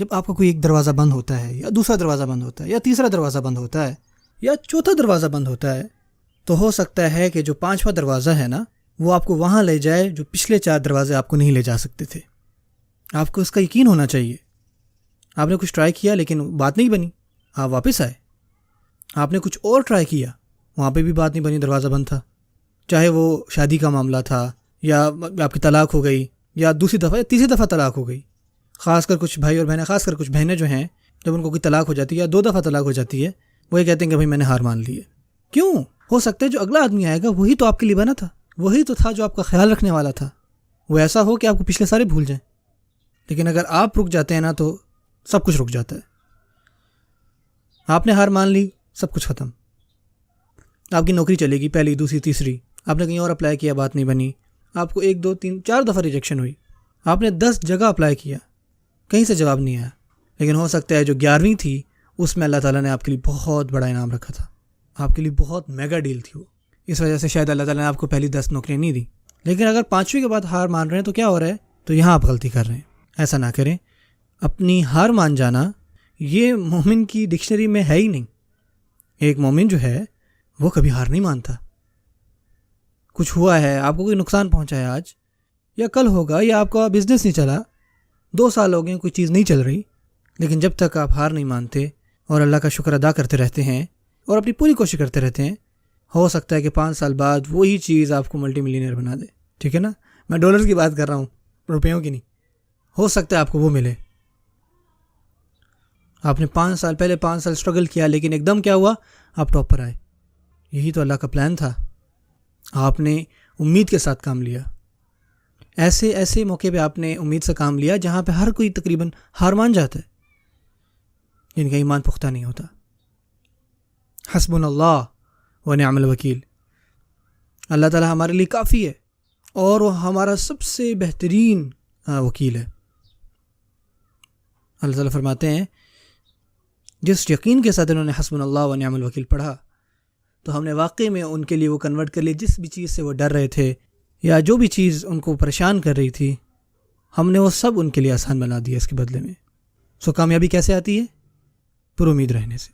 جب آپ کا کوئی ایک دروازہ بند ہوتا ہے یا دوسرا دروازہ بند ہوتا ہے یا تیسرا دروازہ بند ہوتا ہے یا چوتھا دروازہ بند ہوتا ہے، تو ہو سکتا ہے کہ جو پانچواں دروازہ ہے نا وہ آپ کو وہاں لے جائے جو پچھلے 4 دروازے آپ کو نہیں لے جا سکتے تھے۔ آپ کو اس کا یقین ہونا چاہیے۔ آپ نے کچھ ٹرائی کیا لیکن بات نہیں بنی، آپ واپس آئے۔ آپ نے کچھ اور ٹرائی کیا، وہاں پہ بھی بات نہیں بنی، دروازہ بند تھا، چاہے وہ شادی کا معاملہ تھا یا آپ کی طلاق ہو گئی یا دوسری دفعہ یا تیسری دفعہ طلاق ہو گئی۔ خاص کر کچھ بھائی اور بہنیں، خاص کر کچھ بہنیں جو ہیں، جب ان کو کوئی طلاق ہو جاتی ہے یا 2 دفعہ طلاق ہو جاتی ہے، وہ یہ کہتے ہیں کہ بھائی میں نے ہار مان لی ہے۔ کیوں؟ ہو سکتا ہے جو اگلا آدمی آئے گا وہی تو آپ کے لیے بنا تھا، وہی تو تھا جو آپ کا خیال رکھنے والا تھا۔ وہ ایسا ہو کہ آپ کو پچھلے سارے بھول جائیں، لیکن اگر آپ رک جاتے ہیں نا تو سب کچھ رک جاتا ہے۔ آپ نے ہار مان لی، سب کچھ ختم۔ آپ کی نوکری چلے گی، پہلی، دوسری، تیسری، آپ نے کہیں اور اپلائی کیا، بات نہیں بنی، آپ کو 1 2 3 4 دفعہ ریجیکشن ہوئی، آپ نے 10 جگہ اپلائی کیا، کہیں سے جواب نہیں آیا، لیکن ہو سکتا ہے جو 11ویں تھی اس میں اللہ تعالیٰ نے آپ کے لیے بہت بڑا انعام رکھا تھا، آپ کے لیے بہت میگا ڈیل تھی وہ، اس وجہ سے شاید اللہ تعالیٰ نے آپ کو پہلی 10 نوکریاں نہیں دی۔ لیکن اگر 5ویں کے بعد ہار مان رہے ہیں تو کیا ہو رہا ہے؟ تو یہاں آپ غلطی کر رہے ہیں۔ ایسا نہ کریں، اپنی ہار مان جانا یہ مومن کی ڈکشنری میں ہے ہی نہیں۔ ایک مومن جو ہے وہ کبھی ہار نہیں مانتا۔ کچھ ہوا ہے، آپ کو کوئی نقصان پہنچا ہے آج یا کل ہوگا، یا آپ کا بزنس نہیں چلا، 2 سال ہو گئے کوئی چیز نہیں چل رہی، لیکن جب تک آپ ہار نہیں مانتے اور اللہ کا شکر ادا کرتے رہتے ہیں اور اپنی پوری کوشش کرتے رہتے ہیں، ہو سکتا ہے کہ 5 سال بعد وہی چیز آپ کو ملٹی ملینئر بنا دے۔ ٹھیک ہے نا؟ میں ڈالرز کی بات کر رہا ہوں، روپیوں کی نہیں۔ ہو سکتا ہے آپ کو وہ ملے۔ آپ نے 5 سال پہلے 5 سال اسٹرگل کیا، لیکن ایک دم کیا ہوا؟ آپ ٹاپ پر آئے۔ یہی تو اللہ کا پلان تھا۔ آپ نے امید کے ساتھ کام لیا۔ ایسے موقع پہ آپ نے امید سے کام لیا جہاں پہ ہر کوئی تقریباً ہار مان جاتا ہے، جن کا ایمان پختہ نہیں ہوتا۔ حسبنا اللہ و نعم الوکیل۔ اللہ تعالیٰ ہمارے لیے کافی ہے اور وہ ہمارا سب سے بہترین وکیل ہے۔ اللہ تعالیٰ فرماتے ہیں جس یقین کے ساتھ انہوں نے حسبنا اللہ و نعم الوکیل پڑھا تو ہم نے واقعی میں ان کے لیے وہ کنورٹ کر لی، جس بھی چیز سے وہ ڈر رہے تھے یا جو بھی چیز ان کو پریشان کر رہی تھی، ہم نے وہ سب ان کے لیے آسان بنا دیا اس کے بدلے میں۔ کامیابی کیسے آتی ہے؟ پر امید رہنے سے۔